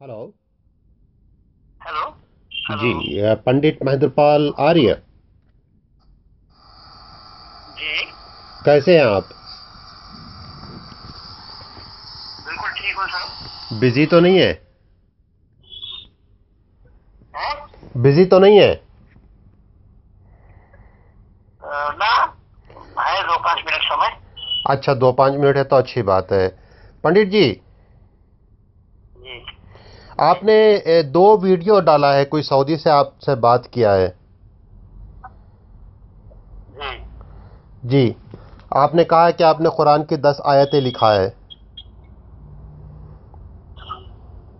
Hello. Hello. जी। Hello. पंडित महेंद्रपाल आर्य। जी। कैसे हैं आप? बिल्कुल ठीक हूँ सर। बिजी तो नहीं है? हैं? बिजी तो नहीं है? ना, है 2-5 मिनट समय। अच्छा, 2-5 मिनट है तो अच्छी बात है। पंडित जी, जी। आपने दो वीडियो डाला है, कोई सऊदी से आपसे बात किया है। जी। जी। आपने कहा है कि आपने कुरान की 10 आयतें लिखा है।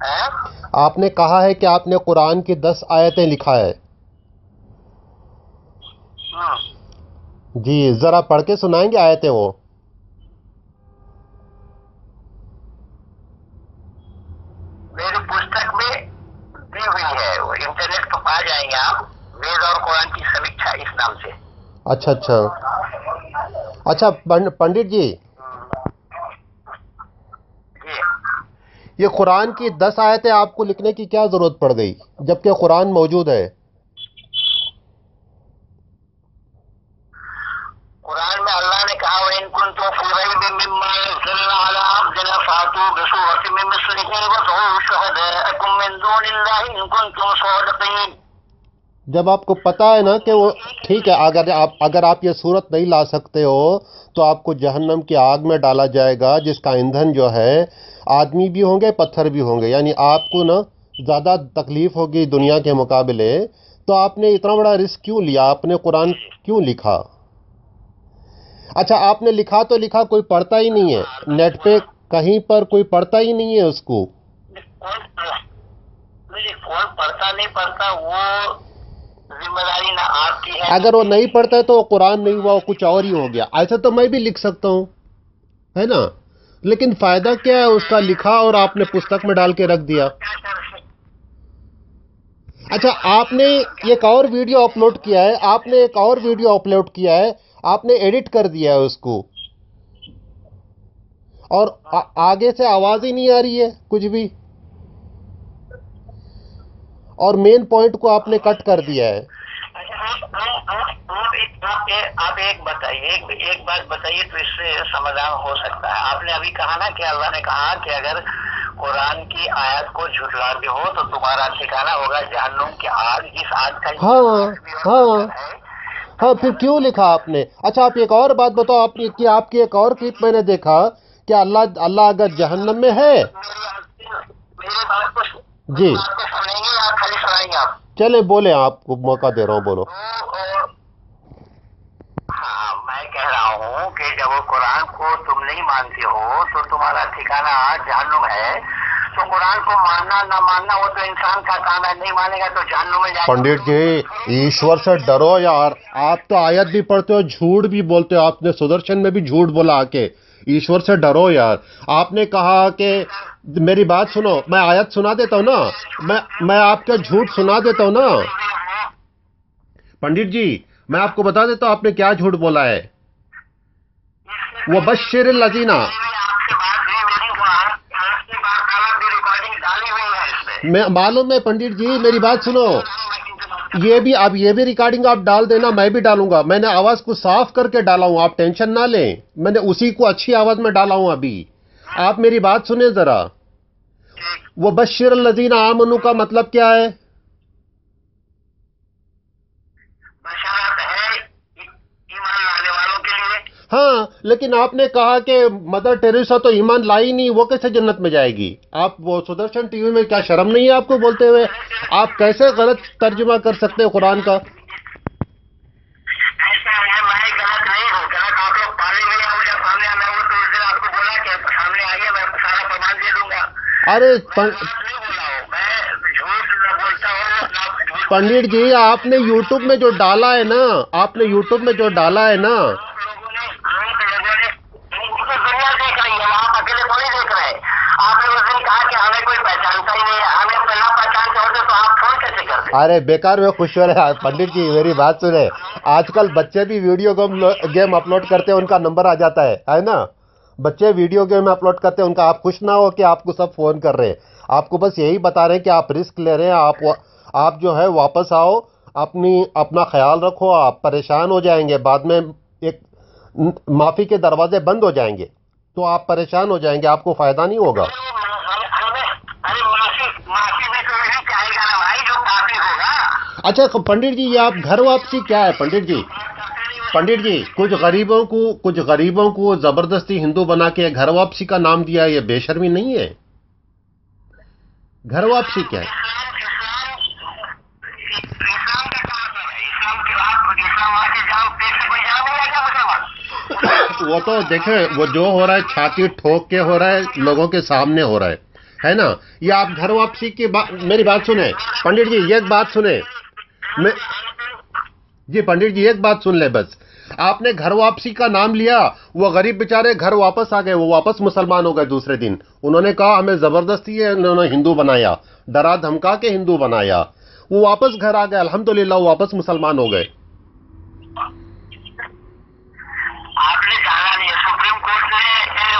हैं? आपने कहा है कि आपने कुरान की 10 आयतें लिखा है। हम्म। जी, ज़रा पढ़ के सुनाएंगे आयतें वो? मेरी पुस्तक में दी हुई है, वो इंटरनेट पर पा जाएंगे आप। वेद और कुरान की समीक्षा इस नाम से। अच्छा अच्छा। अच्छा पंडित जी, जी। ये कुरान की 10 आयतें आपको लिखने की क्या ज़रूरत पड़ गई, जबकि कुरान मौजूद है? कुरान में अल्लाह ने कहा, इन कुंतुम फी रैबिम मिम्मा नज़्ज़लना अला अब्दिना फातू बिसूरतिन मिन मिस्लिही वदऊ शुहदाअकुम मिन दूनिल्लाहि इन कुंतुम सादिकीन। जब आपको पता है ना कि वो ठीक है, अगर आप ये सूरत नहीं ला सकते हो तो आपको जहन्नम की आग में डाला जाएगा, जिसका ईंधन जो है आदमी भी होंगे, पत्थर भी होंगे, यानी आपको ना ज़्यादा तकलीफ होगी दुनिया के मुकाबले। तो आपने इतना बड़ा रिस्क क्यों लिया? आपने कुरान जी। क्यों लिखा? अच्छा, आपने लिखा तो लिखा, कोई पढ़ता ही नहीं है नेट पे, कहीं पर कोई पढ़ता ही नहीं है उसको। कौन पढ़ता नहीं पढ़ता वो जिम्मेदारी ना आपकी है ना अगर वो नहीं मेरी। पढ़ता है तो वो कुरान नहीं हुआ, वो कुछ और ही हो गया। ऐसा तो मैं भी लिख सकता हूँ, है ना? लेकिन फायदा क्या है उसका, लिखा और आपने पुस्तक में डाल के रख दिया। आप क्या कर सकते? अच्छा, आपने एक और वीडियो अपलोड किया है, आपने एक और वीडियो अपलोड किया है, आपने एडिट कर दिया है उसको, और आगे से आवाज ही नहीं आ रही है कुछ भी, और मेन पॉइंट को आपने कट कर दिया है। अच्छा, आप एक बताइए, एक बात बताइए तो इससे समाधान हो सकता है। आपने अभी कहा ना कि अल्लाह ने कहा कि अगर कुरान की आयत को झुठलाते हो तो तुम्हारा ठिकाना होगा जहन्नुम की आग, जिस आग का हाँ इतिहास भी और हाँ। मंजर है। हाँ, फिर क्यों लिखा आपने? अच्छा, आप एक और बात बताओ, आपने कि आपकी एक और क्लिप मैंने देखा कि अल्लाह अल्लाह अगर जहन्नम में है। मेरी जी। बात को सुनेंगे या खाली सुनाएंगे आप? चले बोले, आपको मौका दे रहा हूँ, बोलो। हाँ, मैं कह रहा हूँ कि जब वो कुरान को तुम नहीं मानते हो तो तुम्हारा ठिकाना जहन्नुम है। तो कुरान को मानना ना मानना वो तो इंसान का काम है, नहीं मानेगा तो जहन्नुम में जाएगा। पंडित जी, ईश्वर से डरो यार। आप तो आयत भी पढ़ते हो, झूठ भी बोलते हो, आपने सुदर्शन में भी झूठ बोला आके। ईश्वर से डरो यार। आपने कहा कि, मेरी बात सुनो, मैं आयत सुना देता हूँ ना। मैं आपका झूठ सुना देता हूँ ना। पंडित जी, मैं आपको बता देता हूँ आपने क्या झूठ बोला है। इससे वो पहले बशिर लजीना। आपसे बात हुई मेरी, वो आपकी वार्तालाप भी रिकॉर्डिंग डाली हुई है इसमें। मैं मालूम है पंडित जी, मेरी बात सुनो। मैं ये भी, अब ये भी रिकॉर्डिंग आप डाल देना, मैं भी डालूंगा। मैंने आवाज को साफ करके डाला हूं, आप टेंशन ना लें। मैंने उसी को अच्छी आवाज में डाला हूं अभी। आप मेरी बात सुने जरा। वो बशिर लजीना आमनु का मतलब क्या है? बशारत है ईमान लाने वालों के लिए। हाँ, लेकिन आपने कहा कि मदर टेरेसा तो ईमान लाई नहीं, वो कैसे जन्नत में जाएगी? आप वो सुदर्शन टीवी में, क्या शर्म नहीं है आपको बोलते हुए? आप कैसे गलत तर्जुमा कर सकते हो कुरान का? ऐसा है, मैं गलत नहीं हूँ। गलत आप लोग पाले हुए हैं, मुझे सामने आना हो तो उस दिन आपको बोला कि सामने आइए, मैं सारा प्रमाण दे दूंगा। अरे मैं गलत नहीं बोला हूँ, मैं झूठ न बोलता हूँ ना झूठ बोलने पंडित की जी, कोशिश आपने करता हूँ। यूट्यूब में जो डाला है ना, आपने यूट्यूब में जो डाला है ना। आप लोगों ने पूरी दुनिया देख रही है, आप अकेले थोड़ी देख रहे हैं। आपने उस दिन कहा कि हमें कोई पहचानता ही नहीं है, हमें पहला पहचानते होते तो आप फोन कैसे करते? अरे बेकार में खुश हो रहे हैं पंडित जी, मेरी बात सुने। आजकल बच्चे भी वीडियो गेम अपलोड करते हैं, उनका नंबर आ जाता है ना? बच्चे वीडियो गेम अपलोड करते हैं उनका। आप खुश ना हो कि आपको सब फोन कर रहे हैं। आपको बस यही बता रहे हैं कि आप रिस्क ले रहे हैं, आप जो है वापस आओ, अपना ख्याल रखो, आप परेशान हो जाएंगे, बाद में एक माफ़ी के दरवाजे बंद हो जाएंगे तो आप परेशान हो जाएंगे, आपको फ़ायदा नहीं होगा। अरे माफी भी तो नहीं चाहेगा ना भाई, जो पापी होगा। अच्छा पंडित जी, ये आप घर वापसी क्या है पंडित जी? पंडित जी, कुछ गरीबों को जबरदस्ती हिंदू बना के घर वापसी का नाम दिया, ये बेशर्मी नहीं है? घर वापसी क्या है? वो तो देखे, वो जो हो रहा है छाती ठोक के हो रहा है, लोगों के सामने हो रहा है ना? ये आप घर वापसी की मेरी बात सुने पंडित जी, एक बात सुने जी पंडित जी, एक बात सुन ले बस। आपने घर वापसी का नाम लिया, वो गरीब बेचारे घर वापस आ गए, वो वापस मुसलमान हो गए दूसरे दिन। उन्होंने कहा हमें जबरदस्ती है उन्होंने हिंदू बनाया, डरा धमका के हिंदू बनाया, वो वापस घर आ गए, अल्हम्दुलिल्लाह वो वापस मुसलमान हो गए। आपने जाना नहीं, सुप्रीम कोर्ट ने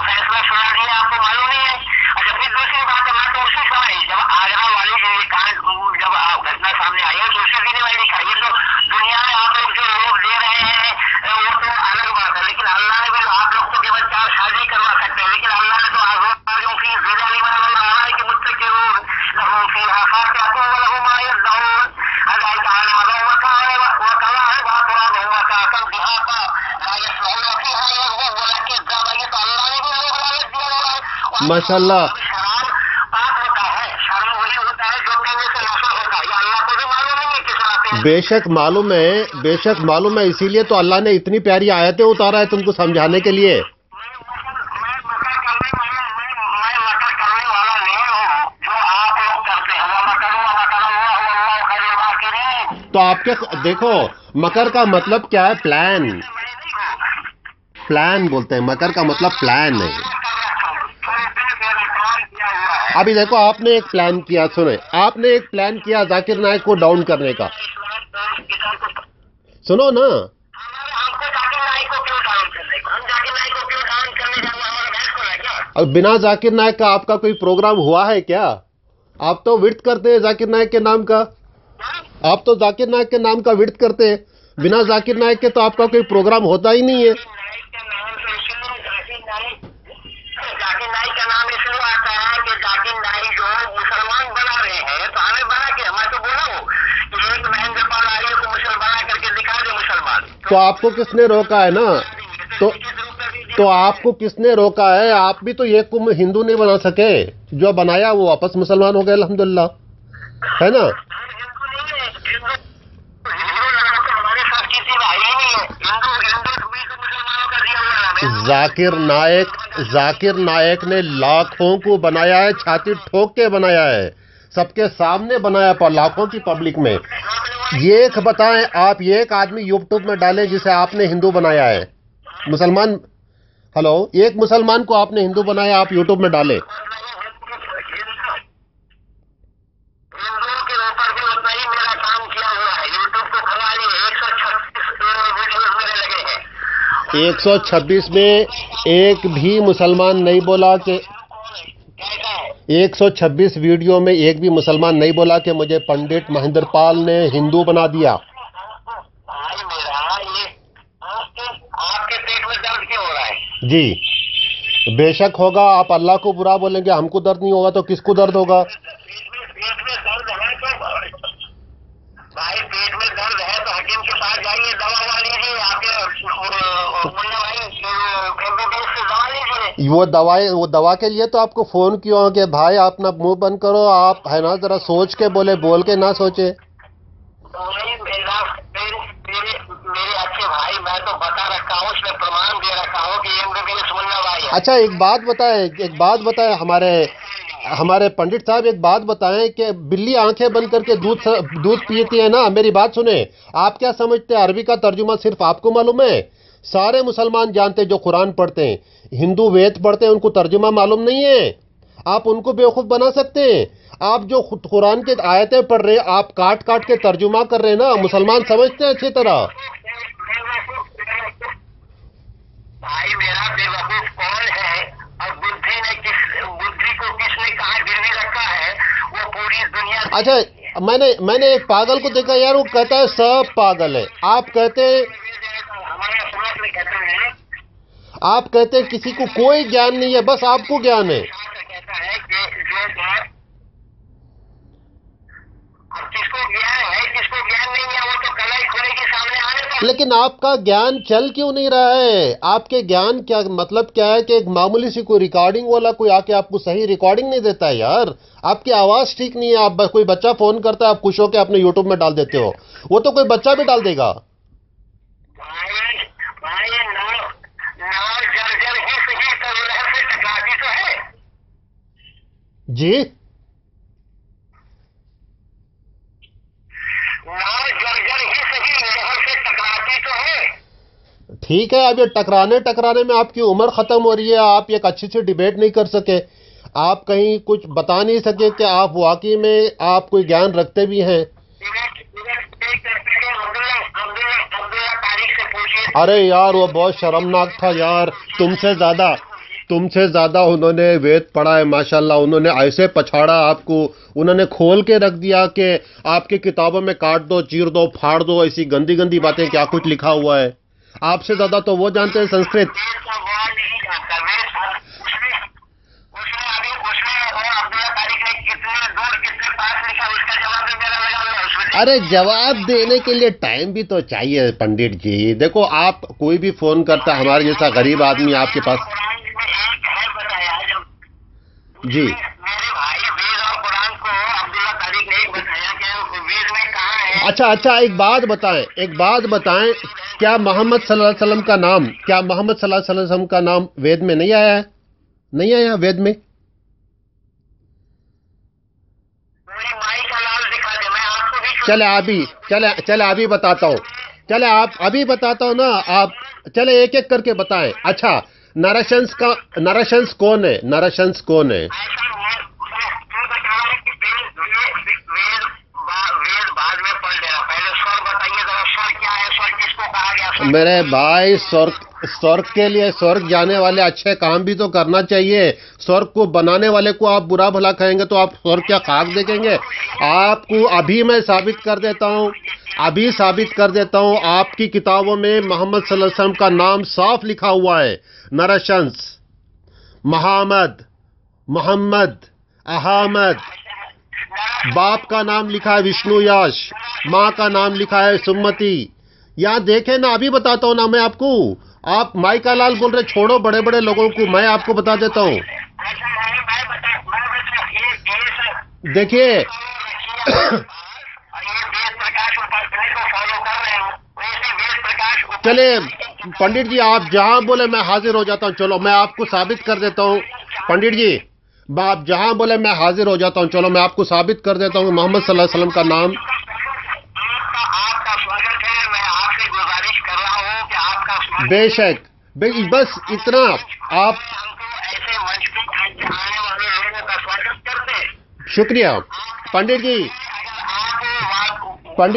फैसला सुना दिया, आपको मालूम नहीं है? अच्छा फिर दूसरी बात है, मैं तो उसी समय जब आगरा वाली कांड जब घटना सामने आई है तो उसी दिन वाली लिखा, ये तो दुनिया में आप लोग जो लोग दे रहे हैं वो तो अलग बात है, लेकिन अल्लाह ने भी, आप लोग तो केवल 4 शादी करवा सकते हैं, लेकिन अल्लाह ने तो आज़वाजुहुम फी ज़िलालिम के मुत्तक़िऊन लहुम फीहा फाकिहतुन व लहुम मा यदऊन अदाई ताला व कला है बात व काकम बिहाका ला यस्मऊन फीहा यज़हु वलाकिन ज़ाबा, ये तो अल्लाह ने भी लोग लालच दिया हुआ है। माशाअल्लाह, शराब पाप होता है, शर्म वही होता है जो पीने से नशा होता है, ये अल्लाह को भी मालूम नहीं है किस रात। बेशक मालूम है, इसीलिए तो अल्लाह ने इतनी प्यारी आयतें उतारा है तुमको समझाने के लिए। मैं मकर करने वाला नहीं हूँ, जो आप लोग करते हैं वो तो आपके देखो, मकर का मतलब क्या है? प्लान बोलते हैं, मकर का मतलब प्लान है। अभी देखो आपने एक प्लान किया, सुने, आपने एक प्लान किया जाकिर नाइक को डाउन करने का, सुनो ना। अब बिना जाकिर नाइक का आपका कोई प्रोग्राम हुआ है क्या? आप तो विर्त करते हैं जाकिर नाइक के नाम का, आप तो जाकिर नाइक के नाम का विर्त करते हैं, बिना जाकिर नाइक के तो आपका कोई प्रोग्राम होता ही नहीं है। जाकिर नाइक का नाम इसलिए आता है कि जाकिर नाइक जो मुसलमान बना रहे हैं, तो हमें बना के, मैं तो बोला हूँ कि एक महेंद्र पाल आर्य को मुसलमान करके दिखा दे मुसलमान। तो आपको किसने रोका है ना? तो आपको किसने रोका है? आप भी तो एक को हिंदू नहीं बना सके, जो बनाया वो वापस मुसलमान हो गए अल्हम्दुलिल्लाह, है ना? जाकिर नाइक ने लाखों को बनाया है, छाती ठोक के बनाया है, सबके सामने बनाया पर लाखों की पब्लिक में। ये बताएं, आप एक आदमी यूट्यूब में डालें जिसे आपने हिंदू बनाया है, मुसलमान, हेलो, एक मुसलमान को आपने हिंदू बनाया, आप यूट्यूब में डालें। के ऊपर भी उतना ही मेरा काम किया हुआ है, यूट्यूब को खुलवा लिए 126 वीडियोस मेरे लगे हैं। 126 में एक भी मुसलमान नहीं बोला कि 126 वीडियो में एक भी मुसलमान नहीं बोला कि मुझे पंडित महेंद्र पाल ने हिंदू बना दिया। भाई मेरा ये आपके पेट में दर्द क्यों हो रहा है? जी बेशक होगा, आप अल्लाह को बुरा बोलेंगे, हमको दर्द नहीं होगा तो किसको दर्द होगा? पेट में दर्द है तो भाई, पेट में दर्द है तो हकीम के पास जाइए, दवा लीजिए, आपके मुन्ना भाई एमबीबीएस से दवा लीजिए। वो दवा के लिए तो आपको फोन किया हो कि भाई आप अपना मुंह बंद करो, आप है ना जरा सोच के बोले, बोल के ना सोचे। मेरे अच्छे भाई, मैं तो बता रखा हूँ, उसमें प्रमाण दे रखा हूँ कि एमबीबीएस मुन्ना भाई है। अच्छा एक बात बताए हमारे पंडित साहब, एक बात बताएं कि बिल्ली आंखें बंद करके दूध पीती है ना, मेरी बात सुने, आप क्या समझते हैं अरबी का तर्जुमा सिर्फ आपको मालूम है? सारे मुसलमान जानते हैं जो कुरान पढ़ते हैं, हिंदू वेद पढ़ते हैं, उनको तर्जुमा मालूम नहीं है। आप उनको बेवकूफ़ बना सकते हैं। आप जो कुरान के आयतें पढ़ रहे हैं, आप काट काट के तर्जुमा कर रहे हैं ना, मुसलमान समझते हैं अच्छी तरह। भाई मेरा बेवकूफ कौन है? और बुद्धि को किसने कहा गिरवी रखा है, वो पूरी दुनिया। अच्छा, मैंने एक पागल को देखा यार, वो कहता है सब पागल है। आप कहते हैं, हमारे समाज में कहता है, आप कहते हैं किसी को कोई ज्ञान नहीं है, बस आपको ज्ञान है। कहता है कि जो बात अब किसको ज्ञान है किसको ज्ञान नहीं है, वो तो कल ही खुलेगी सामने आने पर। लेकिन आपका ज्ञान चल क्यों नहीं रहा है? आपके ज्ञान क्या मतलब क्या है कि एक मामूली सी कोई रिकॉर्डिंग वाला कोई आके आपको सही रिकॉर्डिंग नहीं देता है यार। आपकी आवाज ठीक नहीं है। आप कोई बच्चा फोन करता है, आप खुश होकर अपने यूट्यूब में डाल देते हो, वो तो कोई बच्चा भी डाल देगा। जी ठीक है, अब ये टकराने में आपकी उम्र खत्म हो रही है। आप एक अच्छी सी डिबेट नहीं कर सके, आप कहीं कुछ बता नहीं सके कि आप वाकई में आप कोई ज्ञान रखते भी हैं। अरे यार वो बहुत शर्मनाक था यार, तुमसे ज्यादा उन्होंने वेद पढ़ा है माशाल्लाह। उन्होंने ऐसे पछाड़ा आपको, उन्होंने खोल के रख दिया कि आपकी किताबों में काट दो, चीर दो, फाड़ दो, ऐसी गंदी गंदी बातें क्या कुछ लिखा हुआ है। आपसे ज्यादा तो वो जानते हैं संस्कृत। अरे जवाब देने के लिए टाइम भी तो चाहिए पंडित जी। देखो आप कोई भी फोन करता है, हमारे जैसा गरीब आदमी आपके पास। जी मेरे भाई वेद और कुरान को अब्दुल्ला तारिक ने बताया कि वेद में कहाँ है। अच्छा एक बात बताएं, क्या मोहम्मद सल्लल्लाहु अलैहि वसल्लम का नाम वेद में नहीं आया है? नहीं आया वेद में? मेरी माई का नाम दिखा दे, मैं आपको भी चले अभी बताता हूँ। चले आप अभी बताता हूँ ना, आप चले एक एक करके बताएं। अच्छा नरशंस कौन है? नरशंस कौन है? मेरे भाई स्वर्ग के लिए स्वर्ग जाने वाले अच्छे काम भी तो करना चाहिए। स्वर्ग को बनाने वाले को आप बुरा भला कहेंगे तो आप स्वर्ग क्या खाक देखेंगे? आपको अभी मैं साबित कर देता हूँ, आपकी किताबों में मोहम्मद सल्लल्लाहु अलैहि वसल्लम का नाम साफ लिखा हुआ है। नरशंस, मोहम्मद, अहमद। बाप का नाम लिखा है विष्णु यश, माँ का नाम लिखा है सुमति। यहाँ देखें ना, अभी बताता हूँ ना मैं आपको। आप माई का लाल बोल रहे, छोड़ो बड़े बड़े लोगों को, मैं आपको बता देता हूँ। देखिए चले पंडित जी, आप जहां बोले मैं हाजिर हो जाता हूं। चलो मैं आपको साबित कर देता हूं पंडित जी, आप जहां बोले मैं हाजिर हो जाता हूं। चलो मैं आपको साबित कर देता हूं मोहम्मद सल्लल्लाहु अलैहि वसल्लम का नाम। आपका स्वागत है, मैं आपसे गुजारिश कर रहा हूं कि आपका बेशक बस इतना आप ऐसे मंच पे आने वाले लोगों का स्वागत करते। शुक्रिया पंडित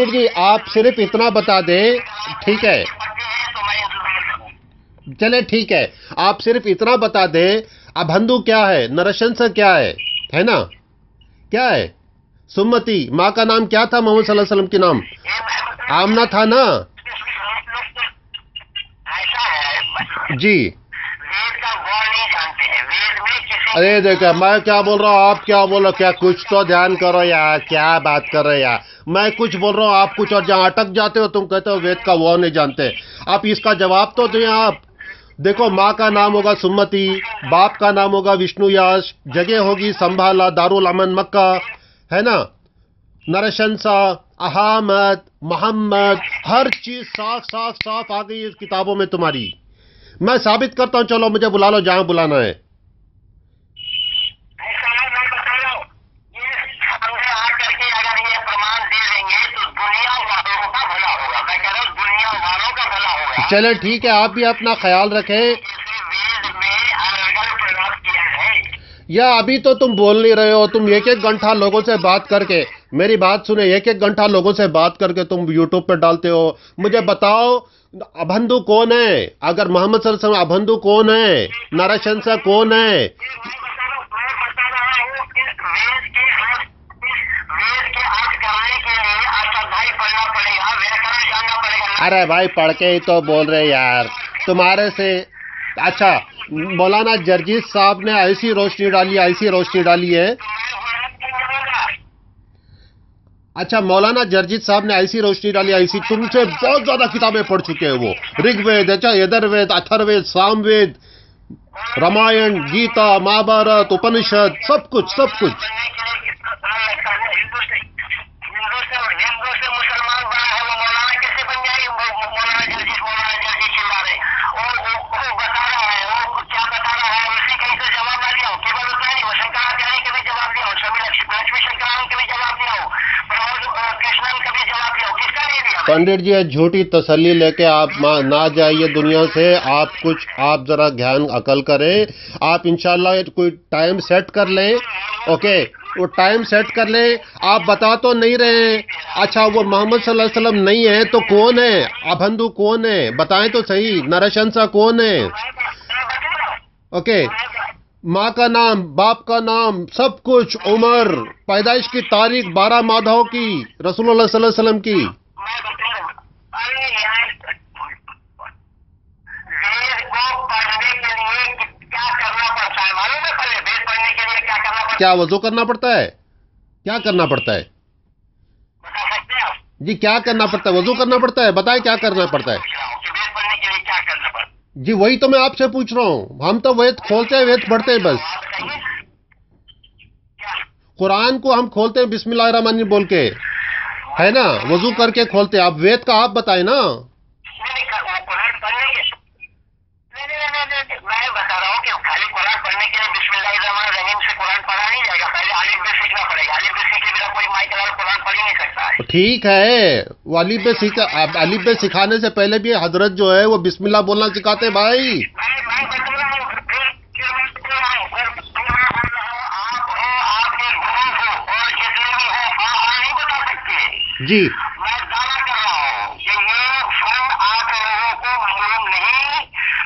जी, आप सिर्फ इतना बता दें, ठीक है? चले ठीक है, आप सिर्फ इतना बता दें, अभंधु क्या है, नरशंस क्या है ना? क्या है? सुमति, माँ का नाम क्या था मोहम्मद सल्लल्लाहु अलैहि वसल्लम के नाम? आमना था ना? जी अरे देखो मैं क्या बोल रहा हूँ, आप क्या बोल रहे हो? क्या कुछ तो ध्यान करो यार, क्या बात कर रहे हो यार? मैं कुछ बोल रहा हूँ, आप कुछ, और जहाँ अटक जाते हो तुम कहते हो वेद का वो नहीं जानते। आप इसका जवाब तो दें। आप देखो, माँ का नाम होगा सुमति, बाप का नाम होगा विष्णु यश, जगह होगी संभाला दारुल अमन मक्का, है ना? नरशंसा, अहमद, मोहम्मद, हर चीज साफ आ गई है किताबों में तुम्हारी। मैं साबित करता हूँ, चलो मुझे बुला लो जहां बुलाना है। चले ठीक है, आप भी अपना ख्याल रखें। या अभी तो तुम बोल नहीं रहे हो, तुम एक घंटा लोगों से बात करके, मेरी बात सुने, एक एक घंटा लोगों से बात करके तुम यूट्यूब पे डालते हो। मुझे बताओ अबंधु कौन है? अगर मोहम्मद सल्लल्लाहु अलैहि वसल्लम अबंधु कौन है? नरशंसा कौन है? अरे भाई पढ़ के ही तो बोल रहे यार तुम्हारे से। अच्छा, मौलाना जरजीत साहब ने ऐसी रोशनी डाली है। अच्छा, मौलाना जरजीत साहब ने ऐसी रोशनी डाली, ऐसी, तुमसे बहुत ज्यादा किताबें पढ़ चुके हैं वो। ऋग्वेद, अच्छा यजुर्वेद, अथर्ववेद, सामवेद, रामायण, गीता, महाभारत, उपनिषद, सब कुछ। पंडित जी, झूठी तसल्ली लेके आप ना जाइए दुनिया से। आप जरा ज्ञान अकल करें। आप इंशाल्लाह कोई टाइम सेट कर लें। ओके, वो टाइम सेट कर लें। आप बता तो नहीं रहे। अच्छा, वो मोहम्मद सल्लल्लाहु अलैहि वसल्लम नहीं है तो कौन है? अबंधु कौन है? बताएं तो सही। नरशंसा कौन है? ओके, माँ का नाम, बाप का नाम, सब कुछ, उम्र, पैदाइश की तारीख, 12 माधव की, रसूलुल्लाह सल्लल्लाहु अलैहि वसल्लम की। क्या वजू करना पड़ता है? क्या करना पड़ता है जी? क्या करना पड़ता है? वजू करना पड़ता है? बताए क्या करना पड़ता है जी? वही तो मैं आपसे पूछ रहा हूँ। हम तो वेद खोलते हैं, वेद पढ़ते हैं बस। कुरान को हम खोलते हैं बिस्मिल्लाहिर्रहमानिर्रहीम बोल के, है ना? वजू करके खोलते हैं। आप वेद का आप बताए ना। मैं बता रहा हूँ कि खाली कुरान पढ़ने के लिए बिस्मिल्लाहिर्रहमानिर्रहीम से कुरान पढ़ा नहीं जाएगा। पहले अलिफ बे सीखना पड़ेगा। अलिफ बे सीखे बिना कोई माइकल कुरान पढ़ ही नहीं सकता है। ठीक है, वो अलिफ बे सिखाने से पहले भी हजरत जो है वो बिस्मिल्लाह बोलना सिखाते हैं भाई। जी, मैं दावा कर रहा हूँ कि ये फन आप लोगों को मालूम नहीं,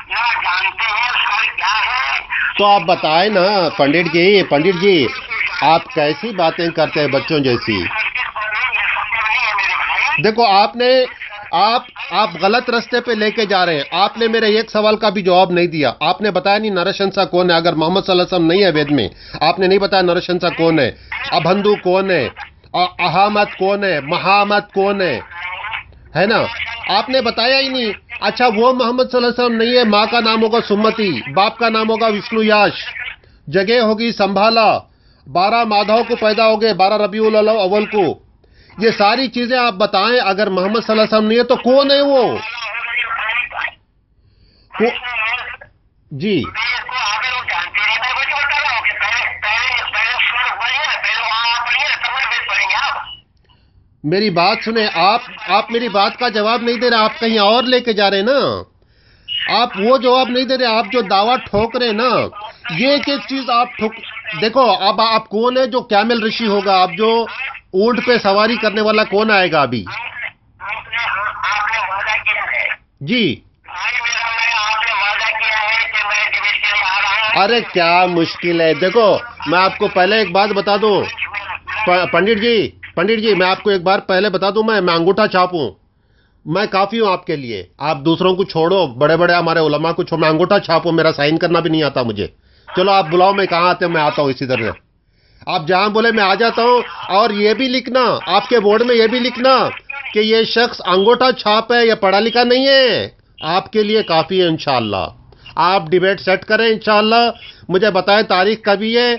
ना जानते हैं उसका क्या है। तो आप बताएं ना पंडित जी, आप कैसी बातें करते हैं बच्चों जैसी? देखो, आप गलत रास्ते पे लेके जा रहे हैं। आपने मेरे एक सवाल का भी जवाब नहीं दिया। आपने बताया नहीं नरशंसा कौन है। अगर मोहम्मद सल्लल्लाहु अलैहि वसल्लम नहीं है वेद में, आपने नहीं बताया नरशंसा कौन है, अबंधु कौन है, अहामद कौन है, महामद कौन है ना? आपने बताया ही नहीं। अच्छा, वो मोहम्मद सल्लल्लाहु अलैहि वसल्लम नहीं है। माँ का नाम होगा सुमति, बाप का नाम होगा विष्णु याश, जगह होगी संभाला, 12 माधव को पैदा हो गए, 12 रबीउल अव्वल को। ये सारी चीजें आप बताएं। अगर मोहम्मद सल्लल्लाहु अलैहि वसल्लम नहीं है तो कौन है वो? जी, मेरी बात सुने। आप मेरी बात का जवाब नहीं दे रहे। आप कहीं और लेके जा रहे हैं ना। आप वो जवाब नहीं दे रहे। आप जो दावा ठोक रहे हैं ना, ये एक चीज आप ठोक। देखो, अब आप कौन है जो कैमल ऋषि होगा? आप जो ऊंट पे सवारी करने वाला कौन आएगा अभी? आपने वादा किया है जी। आपने वादा किया है कि मैं डिबेट के लिए आ रहा हूं। अरे क्या मुश्किल है। देखो, मैं आपको पहले एक बात बता दूं पंडित जी, मैं आपको एक बार पहले बता दूं, मैं अंगूठा छाप हूं। मैं काफी हूं आपके लिए। आप दूसरों को छोड़ो, बड़े बड़े हमारे उलमा को छोड़ो, मैं अंगूठा छाप हूं। मेरा साइन करना भी नहीं आता मुझे। चलो आप बुलाओ, मैं कहाँ आते, मैं आता हूँ इसी तरह। आप जहां बोले मैं आ जाता हूँ। और ये भी लिखना, आपके बोर्ड में ये भी लिखना कि ये शख्स अंगूठा छाप है, या पढ़ा लिखा नहीं है। आपके लिए काफी है इंशाअल्लाह। आप डिबेट सेट करें इंशाअल्लाह। मुझे बताएं तारीख कभी है?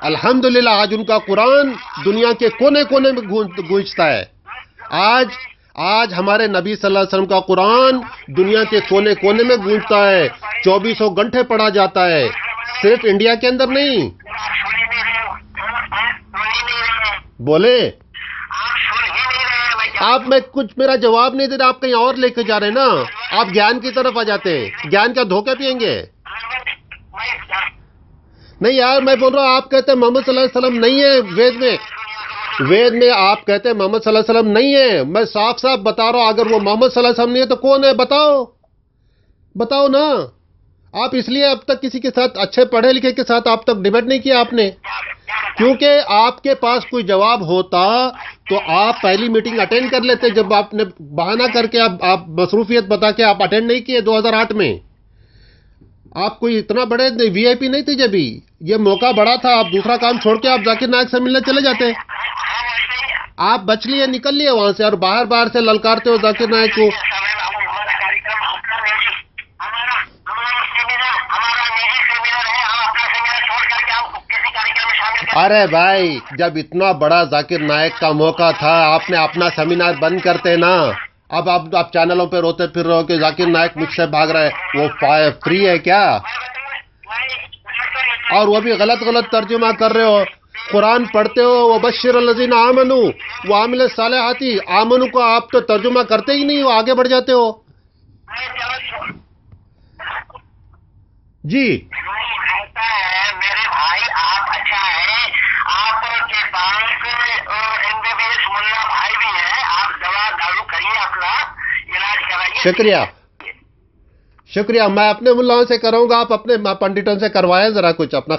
अल्हम्दुलिल्लाह, आज उनका कुरान दुनिया के कोने कोने में गूंजता है। आज हमारे नबी सल्लल्लाहु अलैहि वसल्लम का कुरान दुनिया के कोने कोने में गूंजता है। 2400 घंटे पढ़ा जाता है, सिर्फ इंडिया के अंदर नहीं। बोले, आप सुन ही नहीं रहे। मैं क्या आप मैं कुछ मेरा जवाब नहीं दे रहे, आप कहीं और लेके जा रहे हैं ना, आप ज्ञान की तरफ आ जाते हैं, ज्ञान का धोखा पियेंगे। नहीं यार, मैं बोल रहा हूँ, आप कहते हैं मोहम्मद सल्लल्लाहु अलैहि वसल्लम नहीं है वेद में, वेद में आप कहते हैं मोहम्मद सल्लल्लाहु अलैहि वसल्लम नहीं है। मैं साफ साफ बता रहा हूँ, अगर वो मोहम्मद सल्लल्लाहु अलैहि वसल्लम नहीं है तो कौन है, बताओ, बताओ ना। आप इसलिए अब तक किसी के साथ, अच्छे पढ़े लिखे के साथ आप तक डिबेट नहीं किया आपने, क्योंकि आपके पास कोई जवाब होता तो आप पहली मीटिंग अटेंड कर लेते। जब आपने बहाना करके आप मसरूफियत बता के आप अटेंड नहीं किए 2008 में, आप कोई इतना बड़े वीआईपी नहीं थे। जब भी ये मौका बड़ा था, आप दूसरा काम छोड़ के आप जाकिर नायक से मिलने चले जाते। आप बच लिए, निकल लिए वहां से, और बाहर बाहर से ललकारते हो जाकिर नायक को। अरे भाई, जब इतना बड़ा जाकिर नायक का मौका था, आपने अपना सेमिनार बंद करते ना। अब आप चैनलों पे रोते फिर रहे हो कि जाकिर नायक मुझसे भाग रहा है, वो फ्री है क्या? और वो भी गलत गलत तर्जुमा कर रहे हो। कुरान पढ़ते हो, वो बशिर लजीना आमनू वो आमिल सालेहाती, आमनू को आप तो तर्जुमा करते ही नहीं हो, आगे बढ़ जाते हो जी। मेरे भाई, आप अच्छा है, आपके पास MBBS मुन्ना भाई भी है, आप दवा दारू करिए, अपना इलाज कराइए। शुक्रिया शुक्रिया, मैं अपने मुल्लाओं से कराऊंगा, आप अपने पंडितों से करवाएं जरा कुछ अपना।